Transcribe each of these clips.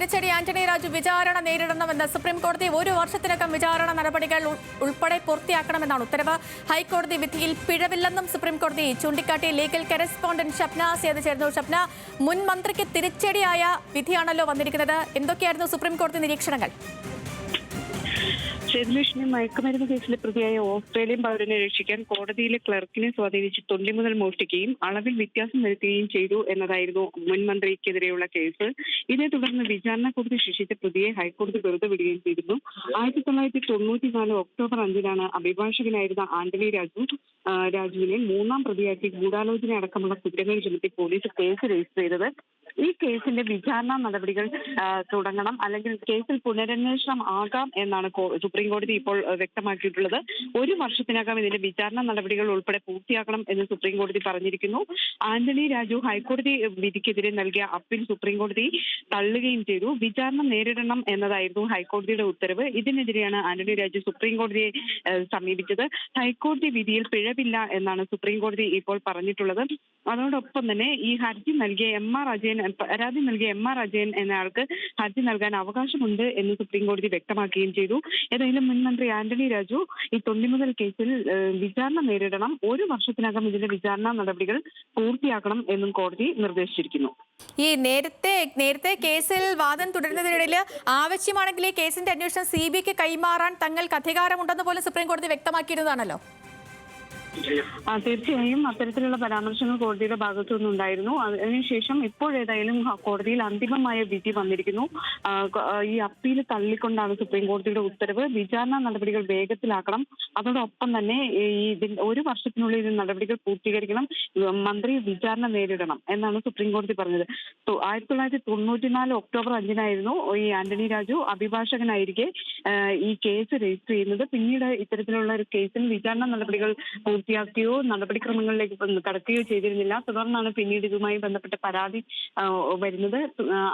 തിരിച്ചടി. ആന്റണി രാജു വിചാരണ നേരിടണമെന്ന് സുപ്രീം കോടതി. 1 വർഷത്തിനകം വിചാരണ നടപടികൾ ഉൾപ്പെടെ പൂർത്തിയാക്കണമെന്നാണ് ഉത്തരവ്. ഹൈക്കോടതി വിധിയിൽ പിഴവില്ലെന്നും സുപ്രീം കോടതി ചൂണ്ടിക്കാട്ടി. ലീഗൽ കറസ്പോണ്ടന്റ് ഷപ്ന സേത് ചേർന്നു. ഷപ്ന, മുൻ മന്ത്രിക്ക് തിരിച്ചടിയായ വിധിയാണല്ലോ വന്നിരിക്കുന്നത്. എന്തൊക്കെയായിരുന്നു സുപ്രീം കോടതി നിരീക്ഷണങ്ങൾ? ശ്രീലക്ഷ്മി മയക്കുമരുന്ന് കേസിലെ പ്രതിയായ ഓസ്ട്രേലിയൻ പൗരനെ രക്ഷിക്കാൻ കോടതിയിലെ ക്ലർക്കിനെ സ്വാധീനിച്ച് തൊണ്ടി മുതൽ മോഷ്ടിക്കുകയും അളവിൽ വ്യത്യാസം വരുത്തുകയും ചെയ്തു എന്നതായിരുന്നു മുൻ മന്ത്രിക്കെതിരെയുള്ള കേസ്. ഇതേ തുടർന്ന് വിചാരണ കോടതി ശിക്ഷിച്ച പ്രതിയെ ഹൈക്കോടതി വെറുതെ വിടുകയും ചെയ്തിരുന്നു. 1994 ഒക്ടോബർ 5-നാണ് അഭിഭാഷകനായിരുന്ന ആന്റണി രാജുവിനെ 3-ാം പ്രതിയാക്കി ഗൂഢാലോചന അടക്കമുള്ള കുറ്റങ്ങൾ ചുമത്തി പോലീസ് കേസ് രജിസ്റ്റർ ചെയ്തത്. ഈ കേസിന്റെ വിചാരണ നടപടികൾ തുടങ്ങണം, അല്ലെങ്കിൽ കേസിൽ പുനരന്വേഷണം ആകാം എന്നാണ് സുപ്രീം കോടതി ഇപ്പോൾ വ്യക്തമാക്കിയിട്ടുള്ളത്. 1 വർഷത്തിനകം ഇതിന്റെ വിചാരണ നടപടികൾ ഉൾപ്പെടെ പൂർത്തിയാക്കണം എന്ന് സുപ്രീം കോടതി പറഞ്ഞിരിക്കുന്നു. ആന്റണി രാജു ഹൈക്കോടതി വിധിക്കെതിരെ നൽകിയ അപ്പീൽ സുപ്രീം കോടതി തള്ളുകയും ചെയ്തു. വിചാരണ നേരിടണം എന്നതായിരുന്നു ഹൈക്കോടതിയുടെ ഉത്തരവ്. ഇതിനെതിരെയാണ് ആന്റണി രാജു സുപ്രീം കോടതിയെ സമീപിച്ചത്. ഹൈക്കോടതി വിധിയിൽ പിഴവില്ല എന്നാണ് സുപ്രീം കോടതി ഇപ്പോൾ പറഞ്ഞിട്ടുള്ളത്. അതോടൊപ്പം തന്നെ ഈ പരാതി നൽകിയ എം ആർ അജയൻ എന്നയാൾക്ക് ഹർജി നൽകാൻ അവകാശമുണ്ട് എന്ന് സുപ്രീം കോടതി വ്യക്തമാക്കുകയും ചെയ്തു. ഏതായാലും മുൻ മന്ത്രി ആന്റണി രാജു ഈ തൊണ്ടിമുതൽ കേസിൽ വിചാരണ നേരിടണം, 1 വർഷത്തിനകം ഇതിന്റെ വിചാരണ നടപടികൾ പൂർത്തിയാക്കണം എന്നും കോടതി നിർദ്ദേശിച്ചിരിക്കുന്നു. ഈ നേരത്തെ കേസിൽ വാദം തുടരുന്നതിനിടയിൽ ആവശ്യമാണെങ്കിൽ ഈ കേസിന്റെ അന്വേഷണം CBIക്ക് കൈമാറാൻ തങ്ങൾക്ക് അധികാരമുണ്ടെന്ന് പോലും സുപ്രീം കോടതി വ്യക്തമാക്കിയിരുന്നതാണല്ലോ. തീർച്ചയായും അത്തരത്തിലുള്ള പരാമർശങ്ങൾ കോടതിയുടെ ഭാഗത്തു നിന്നുണ്ടായിരുന്നു. അതിനുശേഷം ഇപ്പോഴേതായാലും കോടതിയിൽ അന്തിമമായ വിധി വന്നിരിക്കുന്നു. ഈ അപ്പീൽ തള്ളിക്കൊണ്ടാണ് സുപ്രീം കോടതിയുടെ ഉത്തരവ്. വിചാരണ നടപടികൾ വേഗത്തിലാക്കണം, അതോടൊപ്പം തന്നെ ഈ 1 വർഷത്തിനുള്ളിൽ നടപടികൾ പൂർത്തീകരിക്കണം, മന്ത്രി വിചാരണ നേരിടണം എന്നാണ് സുപ്രീം കോടതി പറഞ്ഞത്. 1994 ഒക്ടോബർ 5-നായിരുന്നു ഈ ആന്റണി രാജു അഭിഭാഷകനായിരിക്കെ ഈ കേസ് രജിസ്റ്റർ ചെയ്യുന്നത്. പിന്നീട് ഇത്തരത്തിലുള്ള ഒരു കേസിൽ വിചാരണ നടപടികൾ പൂർത്തിയാക്കുകയോ നടപടിക്രമങ്ങളിലേക്ക് കടക്കുകയോ ചെയ്തിരുന്നില്ല. തുടർന്നാണ് പിന്നീട് ഇതുമായി ബന്ധപ്പെട്ട പരാതി വരുന്നത്.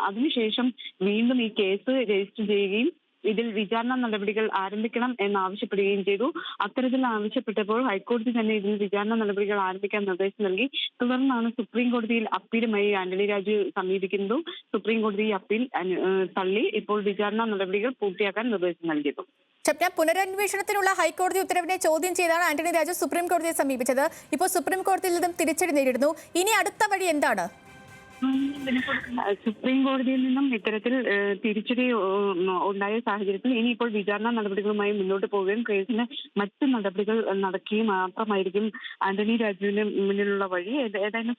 അതിനുശേഷം വീണ്ടും ഈ കേസ് രജിസ്റ്റർ ചെയ്യുകയും ഇതിൽ വിചാരണ നടപടികൾ ആരംഭിക്കണം എന്നാവശ്യപ്പെടുകയും ചെയ്തു. അത്തരത്തിൽ ആവശ്യപ്പെട്ടപ്പോൾ ഹൈക്കോടതി തന്നെ ഇതിൽ വിചാരണ നടപടികൾ ആരംഭിക്കാൻ നിർദ്ദേശം നൽകി. തുടർന്നാണ് സുപ്രീം കോടതിയിൽ അപ്പീലുമായി ആന്റണി രാജു സമീപിക്കുന്നതും സുപ്രീം കോടതി അപ്പീൽ തള്ളി ഇപ്പോൾ വിചാരണ നടപടികൾ പൂർത്തിയാക്കാൻ നിർദ്ദേശം നൽകിയതു. പുനരന്വേഷണത്തിനുള്ള ഹൈക്കോടതി ഉത്തരവിനെ ചോദ്യം ചെയ്താണ് ആന്റണി രാജു സുപ്രീം കോടതിയെ സമീപിച്ചത്. ഇപ്പോൾ സുപ്രീം കോടതിയിൽ നിന്നും തിരിച്ചടി നേരിടുന്നു. ഇനി അടുത്ത വഴി എന്താണ്? സുപ്രീം കോടതിയിൽ നിന്നും ഇത്തരത്തിൽ തിരിച്ചടി ഉണ്ടായ സാഹചര്യത്തിൽ ഇനിയിപ്പോൾ വിചാരണ നടപടികളുമായി മുന്നോട്ട് പോവുകയും കേസിന് മറ്റ് നടപടികൾ നടക്കുകയും മാത്രമായിരിക്കും ആന്റണി രാജുവിന് മുന്നിലുള്ള വഴി. ഏതായാലും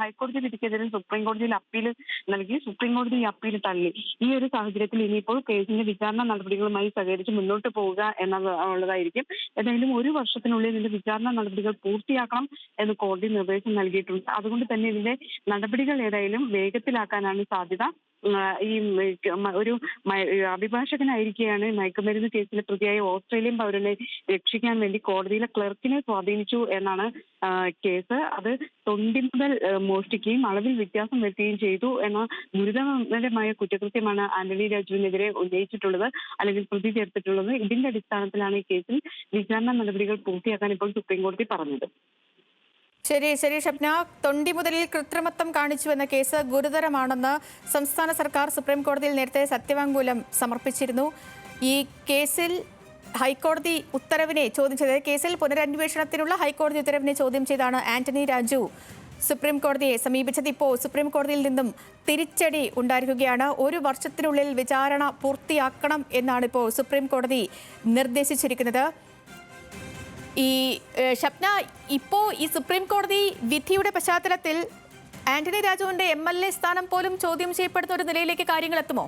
ഹൈക്കോടതി വിധിക്കെതിരെ സുപ്രീം കോടതിയിൽ അപ്പീൽ നൽകി. സുപ്രീം കോടതി ഈ അപ്പീൽ തള്ളി. ഈ ഒരു സാഹചര്യത്തിൽ ഇനിയിപ്പോൾ കേസിന്റെ വിചാരണ നടപടികളുമായി സഹകരിച്ച് മുന്നോട്ട് പോവുക എന്നുള്ളതായിരിക്കും. ഏതായാലും 1 വർഷത്തിനുള്ളിൽ ഇതിന്റെ വിചാരണ നടപടികൾ പൂർത്തിയാക്കണം എന്ന് കോടതി നിർദ്ദേശം നൽകിയിട്ടുണ്ട്. അതുകൊണ്ട് തന്നെ ഇതിന്റെ നടപടികൾ ഏതായാലും വേഗത്തിലാക്കാനാണ് സാധ്യത. ഈ ഒരു അഭിഭാഷകനായിരിക്കെയാണ് മയക്കുമരുന്ന് കേസിലെ പ്രതിയായ ഓസ്ട്രേലിയൻ പൗരനെ രക്ഷിക്കാൻ വേണ്ടി കോടതിയിലെ ക്ലർക്കിനെ സ്വാധീനിച്ചു എന്നാണ് കേസ്. അത് തൊണ്ടി മുതൽ മോഷ്ടിക്കുകയും അളവിൽ വ്യത്യാസം വരുത്തുകയും ചെയ്തു എന്ന ഗുരുതരമായ കുറ്റകൃത്യമാണ് ആന്റണി രാജുവിനെതിരെ ഉന്നയിച്ചിട്ടുള്ളത്, അല്ലെങ്കിൽ പ്രതി ചേർത്തിട്ടുള്ളത്. ഇതിന്റെ അടിസ്ഥാനത്തിലാണ് ഈ കേസിൽ വിചാരണ നടപടികൾ പൂർത്തിയാക്കാൻ ഇപ്പോൾ സുപ്രീം കോടതി പറഞ്ഞത്. ശരി ഷപ്ന, തൊണ്ടി മുതലിൽ കൃത്രിമത്വം കാണിച്ചു എന്ന കേസ് ഗുരുതരമാണെന്ന് സംസ്ഥാന സർക്കാർ സുപ്രീം കോടതിയിൽ നേരത്തെ സത്യവാങ്മൂലം സമർപ്പിച്ചിരുന്നു. ഈ കേസിൽ ഹൈക്കോടതി ഉത്തരവിനെ ചോദ്യം ചെയ്തത് കേസിൽ പുനരന്വേഷണത്തിനുള്ള ഹൈക്കോടതി ഉത്തരവിനെ ചോദ്യം ചെയ്താണ് ആന്റണി രാജു സുപ്രീം കോടതിയെ സമീപിച്ചത്. ഇപ്പോൾ സുപ്രീം കോടതിയിൽ നിന്നും തിരിച്ചടി ഉണ്ടായിരിക്കുകയാണ്. 1 വർഷത്തിനുള്ളിൽ വിചാരണ പൂർത്തിയാക്കണം എന്നാണ് ഇപ്പോൾ സുപ്രീം കോടതി നിർദ്ദേശിച്ചിരിക്കുന്നത്. ഷപ്ന, ഇപ്പോൾ ഈ സുപ്രീം കോടതി വിധിയുടെ പശ്ചാത്തലത്തിൽ ആന്റണി രാജുവിന്റെ MLA സ്ഥാനം പോലും ചോദ്യം ചെയ്യപ്പെടുന്ന ഒരു നിലയിലേക്ക് കാര്യങ്ങൾ എത്തുമോ?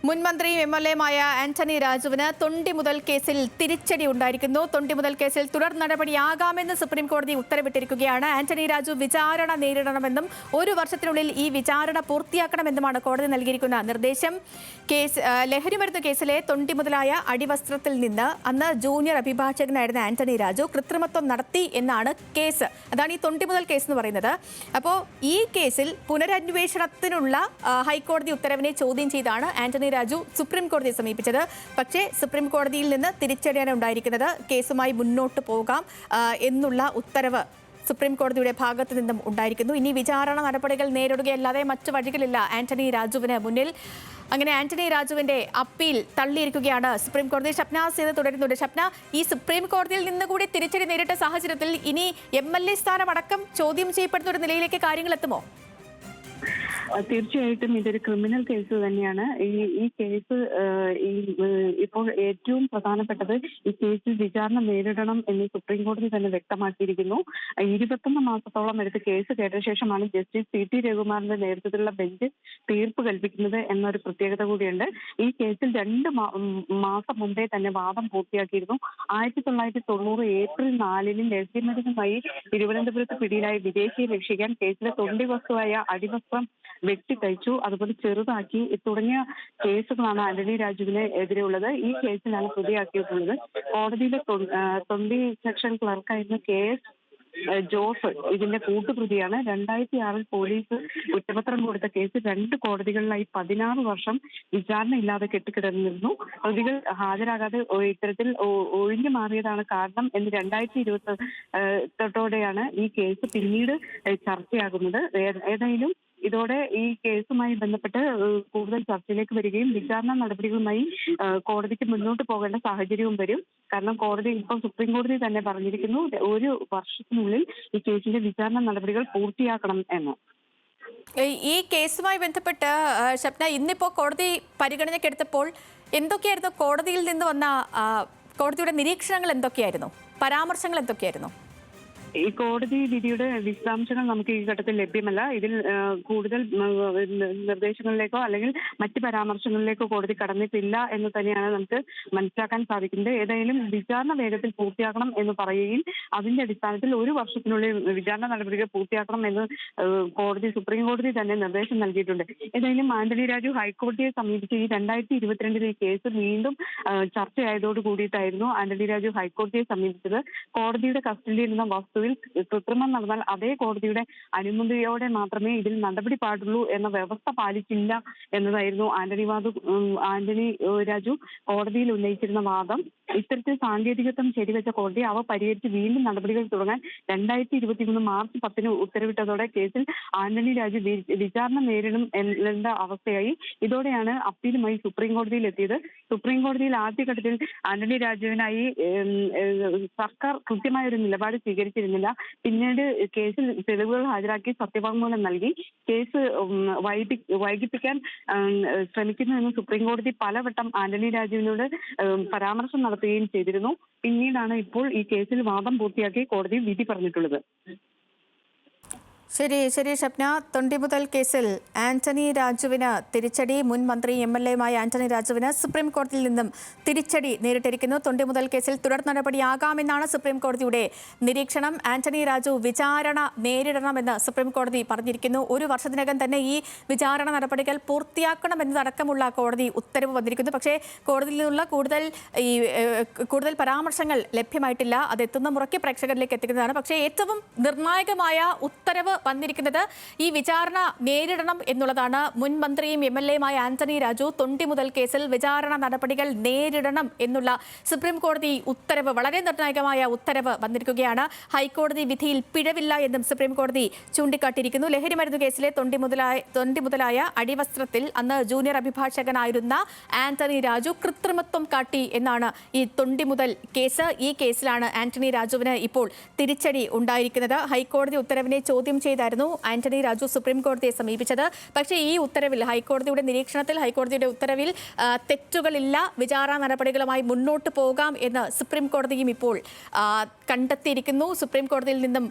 മുൻ മന്ത്രിയും MLAയുമായ ആന്റണി രാജുവിന് തൊണ്ടി മുതൽ കേസിൽ തിരിച്ചടി ഉണ്ടായിരിക്കുന്നു. തൊണ്ടി മുതൽ കേസിൽ തുടർ നടപടിയാകാമെന്ന് സുപ്രീം കോടതി ഉത്തരവിട്ടിരിക്കുകയാണ്. ആന്റണി രാജു വിചാരണ നേരിടണമെന്നും 1 വർഷത്തിനുള്ളിൽ ഈ വിചാരണ പൂർത്തിയാക്കണമെന്നുമാണ് കോടതി നൽകിയിരിക്കുന്ന നിർദ്ദേശം. ലഹരിമരുന്ന് കേസിലെ തൊണ്ടി മുതലായ അടിവസ്ത്രത്തിൽ നിന്ന് അന്ന് ജൂനിയർ അഭിഭാഷകനായിരുന്ന ആന്റണി രാജു കൃത്രിമത്വം നടത്തി എന്നാണ് കേസ്. അതാണ് ഈ തൊണ്ടി മുതൽ കേസ് എന്ന് പറയുന്നത്. അപ്പോൾ ഈ കേസിൽ പുനരന്വേഷണത്തിനുള്ള ഹൈക്കോടതി ഉത്തരവിനെ ചോദ്യം ചെയ്താണ് ആന്റണി രാജു സുപ്രീം കോടതിയെ സമീപിച്ചത്. പക്ഷേ സുപ്രീം കോടതിയിൽ നിന്ന് തിരിച്ചടിയാണ് ഉണ്ടായിരിക്കുന്നത്. കേസുമായി മുന്നോട്ട് പോകാം എന്നുള്ള ഉത്തരവ് സുപ്രീം കോടതിയുടെ ഭാഗത്തു നിന്നും ഉണ്ടായിരിക്കുന്നു. ഇനി വിചാരണ നടപടികൾ നേരിടുകയല്ലാതെ മറ്റു വഴികളില്ല ആന്റണി രാജുവിന് മുന്നിൽ. അങ്ങനെ ആന്റണി രാജുവിന്റെ അപ്പീൽ തള്ളിയിരിക്കുകയാണ് സുപ്രീം കോടതി. ഷപ്നാസ് ഇത് തുടരുന്നുണ്ട്. ഷപ്ന, ഈ സുപ്രീം കോടതിയിൽ നിന്ന് കൂടി തിരിച്ചടി നേരിട്ട സാഹചര്യത്തിൽ ഇനി MLA സ്ഥാനം അടക്കം ചോദ്യം ചെയ്യപ്പെടുന്ന ഒരു നിലയിലേക്ക് കാര്യങ്ങൾ എത്തുമോ? തീർച്ചയായിട്ടും ഇതൊരു ക്രിമിനൽ കേസ് തന്നെയാണ്. ഈ കേസ് ഇപ്പോൾ ഏറ്റവും പ്രധാനപ്പെട്ടത് ഈ കേസിൽ വിചാരണ നേരിടണം എന്ന് സുപ്രീം കോടതി തന്നെ വ്യക്തമാക്കിയിരിക്കുന്നു. 21 മാസത്തോളം എടുത്ത് കേസ് കേട്ട ശേഷമാണ് ജസ്റ്റിസ് CT രഘുമാറിന്റെ നേതൃത്വത്തിലുള്ള ബെഞ്ച് തീർപ്പ് കൽപ്പിക്കുന്നത് എന്നൊരു പ്രത്യേകത കൂടിയുണ്ട്. ഈ കേസിൽ 2 മാസം മുമ്പേ തന്നെ വാദം പൂർത്തിയാക്കിയിരുന്നു. 1990 ഏപ്രിൽ 4-ന് ലഹരിമരുന്നുമായി തിരുവനന്തപുരത്ത് പിടിയിലായ വിദേശിയെ രക്ഷിക്കാൻ കേസിലെ തൊണ്ടി വസ്തുവായ അടിവസ്ത്രം വെട്ടിത്തയ്ച്ചു, അതുപോലെ ചെറുതാക്കി തുടങ്ങിയ കേസുകളാണ് ആന്റണി രാജുവിന് എതിരെയുള്ളത്. ഈ കേസിലാണ് പ്രതിയാക്കിയിട്ടുള്ളത്. കോടതിയിലെ തൊണ്ടി സെക്ഷൻ ക്ലർക്കായിരുന്ന KS ജോസ് ഇതിന്റെ കൂട്ടുപ്രതിയാണ്. 2006-ൽ പോലീസ് കുറ്റപത്രം കൊടുത്ത കേസ് 2 കോടതികളിലായി 16 വർഷം വിചാരണ ഇല്ലാതെ കെട്ടിക്കിടന്നിരുന്നു. പ്രതികൾ ഹാജരാകാതെ ഇത്തരത്തിൽ ഒഴിഞ്ഞു മാറിയതാണ് കാരണം എന്ന് 2020 ഈ കേസ് പിന്നീട് ചർച്ചയാകുന്നത്. ഏതായാലും ഇതോടെ ഈ കേസുമായി ബന്ധപ്പെട്ട് കൂടുതൽ ചർച്ചയിലേക്ക് വരികയും വിചാരണ നടപടികളുമായി കോടതിക്ക് മുന്നോട്ട് പോകേണ്ട സാഹചര്യവും വരും. കാരണം കോടതി ഇപ്പം സുപ്രീം കോടതി തന്നെ പറഞ്ഞിരിക്കുന്നു 1 വർഷത്തിനുള്ളിൽ ഈ കേസിന്റെ വിചാരണ നടപടികൾ പൂർത്തിയാക്കണം എന്ന്. ഈ കേസുമായി ബന്ധപ്പെട്ട് ഷപ്ന, ഇന്നിപ്പോ കോടതി പരിഗണനയ്ക്കെടുത്തപ്പോൾ എന്തൊക്കെയായിരുന്നു കോടതിയിൽ നിന്ന് വന്ന കോടതിയുടെ നിരീക്ഷണങ്ങൾ എന്തൊക്കെയായിരുന്നു, പരാമർശങ്ങൾ എന്തൊക്കെയായിരുന്നു? ഈ കോടതി വിധിയുടെ വിശദാംശങ്ങൾ നമുക്ക് ഈ ഘട്ടത്തിൽ ലഭ്യമല്ല. ഇതിൽ കൂടുതൽ നിർദ്ദേശങ്ങളിലേക്കോ അല്ലെങ്കിൽ മറ്റ് പരാമർശങ്ങളിലേക്കോ കോടതി കടന്നിട്ടില്ല എന്ന് തന്നെയാണ് നമുക്ക് മനസ്സിലാക്കാൻ സാധിക്കുന്നത്. ഏതായാലും വിചാരണ വേഗത്തിൽ പൂർത്തിയാക്കണം എന്ന് പറയുകയും അതിന്റെ അടിസ്ഥാനത്തിൽ 1 വർഷത്തിനുള്ളിൽ വിചാരണ നടപടികൾ പൂർത്തിയാക്കണം എന്ന് സുപ്രീം കോടതി തന്നെ നിർദ്ദേശം നൽകിയിട്ടുണ്ട്. ഏതായാലും ആന്റണി രാജു ഹൈക്കോടതിയെ സമീപിച്ച് ഈ 2022 ഈ കേസ് വീണ്ടും ചർച്ചയായതോട് കൂടിയിട്ടായിരുന്നു ആന്റണി രാജു ഹൈക്കോടതിയെ സമീപിച്ചത്. കോടതിയുടെ കസ്റ്റഡിയിലിരുന്ന വസ്തുവിൽ കൃത്രിമം നടന്നാൽ അതേ കോടതിയുടെ അനുമതിയോടെ മാത്രമേ ഇതിൽ നടപടി പാടുള്ളൂ എന്ന വ്യവസ്ഥ പാലിച്ചില്ല എന്നതായിരുന്നു ആന്റണി രാജു കോടതിയിൽ ഉന്നയിച്ചിരുന്ന വാദം. ഇത്തരത്തിൽ സാങ്കേതികത്വം ശരിവെച്ച കോടതി അവ പരിഹരിച്ച് വീണ്ടും നടപടികൾ തുടങ്ങാൻ 2023 മാർച്ച് 10-ന് ഉത്തരവിട്ടതോടെ കേസിൽ ആന്റണി രാജു വിചാരണ നേരിടും എന്ന അവസ്ഥയായി. ഇതോടെയാണ് അപ്പീലുമായി സുപ്രീം കോടതിയിൽ എത്തിയത്. സുപ്രീം കോടതിയിൽ ആദ്യഘട്ടത്തിൽ ആന്റണി രാജുവിനായി സർക്കാർ കൃത്യമായ ഒരു നിലപാട് സ്വീകരിച്ചിരുന്നില്ല. പിന്നീട് കേസിൽ തെളിവുകൾ ഹാജരാക്കി സത്യവാങ്മൂലം നൽകി കേസ് വൈകിപ്പിക്കാൻ ശ്രമിക്കുന്നുവെന്ന് സുപ്രീം കോടതി പലവട്ടം ആന്റണി രാജുവിനോട് പരാമർശം നടത്തുകയും ചെയ്തിരുന്നു. പിന്നീടാണ് ഇപ്പോൾ ഈ കേസിൽ വാദം പൂർത്തിയാക്കി കോടതി വിധി പറഞ്ഞിട്ടുള്ളത്. ശരി ഷപ്ന, തൊണ്ടിമുതൽ കേസിൽ ആന്റണി രാജുവിന് തിരിച്ചടി. മുൻ മന്ത്രി MLA-യുമായ ആന്റണി രാജുവിന് സുപ്രീം കോടതിയിൽ നിന്നും തിരിച്ചടി നേരിട്ടിരിക്കുന്നു. തൊണ്ടിമുതൽ കേസിൽ തുടർ നടപടിയാകാമെന്നാണ് സുപ്രീം കോടതിയുടെ നിരീക്ഷണം. ആന്റണി രാജു വിചാരണ നേരിടണമെന്ന് സുപ്രീം കോടതി പറഞ്ഞിരിക്കുന്നു. 1 വർഷത്തിനകം തന്നെ ഈ വിചാരണ നടപടികൾ പൂർത്തിയാക്കണമെന്നതടക്കമുള്ള കോടതി ഉത്തരവ് വന്നിരിക്കുന്നു. പക്ഷേ കോടതിയിൽ നിന്നുള്ള കൂടുതൽ പരാമർശങ്ങൾ ലഭ്യമായിട്ടില്ല. അതെത്തുന്ന മുറയ്ക്ക് പ്രേക്ഷകരിലേക്ക് എത്തിക്കുന്നതാണ്. പക്ഷേ ഏറ്റവും നിർണായകമായ ഉത്തരവ് വന്നിരിക്കുന്നത് ഈ വിചാരണ നേരിടണം എന്നുള്ളതാണ്. മുൻ മന്ത്രിയും MLA-യുമായ ആന്റണി രാജു തൊണ്ടിമുതൽ കേസിൽ വിചാരണ നടപടികൾ നേരിടണം എന്നുള്ള സുപ്രീം കോടതി ഉത്തരവ്, വളരെ നിർണായകമായ ഉത്തരവ് വന്നിരിക്കുകയാണ്. ഹൈക്കോടതി വിധിയിൽ പിഴവില്ല എന്നും സുപ്രീം കോടതി ചൂണ്ടിക്കാട്ടിയിരിക്കുന്നു. ലഹരിമരുന്ന് കേസിലെ തൊണ്ടിമുതലായ അടിവസ്ത്രത്തിൽ അന്ന് ജൂനിയർ അഭിഭാഷകനായിരുന്ന ആന്റണി രാജു കൃത്രിമത്വം കാട്ടി എന്നാണ് ഈ തൊണ്ടിമുതൽ കേസ്. ഈ കേസിലാണ് ആന്റണി രാജുവിന് ഇപ്പോൾ തിരിച്ചടി ഉണ്ടായിരിക്കുന്നത്. ഹൈക്കോടതി ഉത്തരവിനെ ചോദ്യം ചെയ്തായിരുന്നു ആന്റണി രാജു സുപ്രീം കോടതിയെ സമീപിച്ചത്. പക്ഷേ ഈ ഉത്തരവിൽ, ഹൈക്കോടതിയുടെ നിരീക്ഷണത്തിൽ, ഹൈക്കോടതിയുടെ ഉത്തരവിൽ തെറ്റുകളില്ല, വിചാരണ നടപടികളുമായി മുന്നോട്ട് പോകാം എന്ന് സുപ്രീം കോടതിയും ഇപ്പോൾ കണ്ടെത്തിയിരിക്കുന്നു. സുപ്രീം കോടതിയിൽ നിന്നും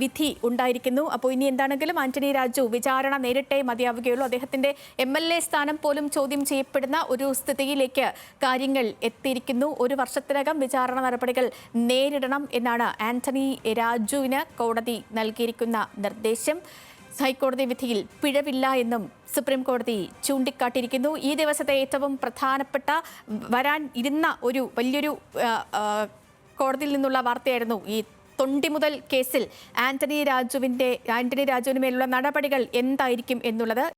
വിധി ഉണ്ടായിരിക്കുന്നു. അപ്പോൾ ഇനി എന്താണെങ്കിലും ആന്റണി രാജു വിചാരണ നേരിട്ടേ മതിയാവുകയുള്ളൂ. അദ്ദേഹത്തിന്റെ MLA സ്ഥാനം പോലും ചോദ്യം ചെയ്യപ്പെടുന്ന ഒരു സ്ഥിതിയിലേക്ക് കാര്യങ്ങൾ എത്തിയിരിക്കുന്നു. 1 വർഷത്തിനകം വിചാരണ നടപടികൾ നേരിടണം എന്നാണ് ആന്റണി രാജുവിന് കോടതി നൽകിയിരിക്കുന്ന നിർദ്ദേശം. ഹൈക്കോടതി വിധിയിൽ പിഴവില്ല എന്നും സുപ്രീം കോടതി ചൂണ്ടിക്കാട്ടിയിരിക്കുന്നു. ഈ ദിവസത്തെ ഏറ്റവും പ്രധാനപ്പെട്ട വരാൻ ഇരുന്ന ഒരു വലിയൊരു കോടതിയിൽ നിന്നുള്ള വാർത്തയായിരുന്നു ഈ തൊണ്ടിമുതൽ കേസിൽ ആന്റണി രാജുവിന് മേലുള്ള നടപടികൾ എന്തായിരിക്കും എന്നുള്ളത്.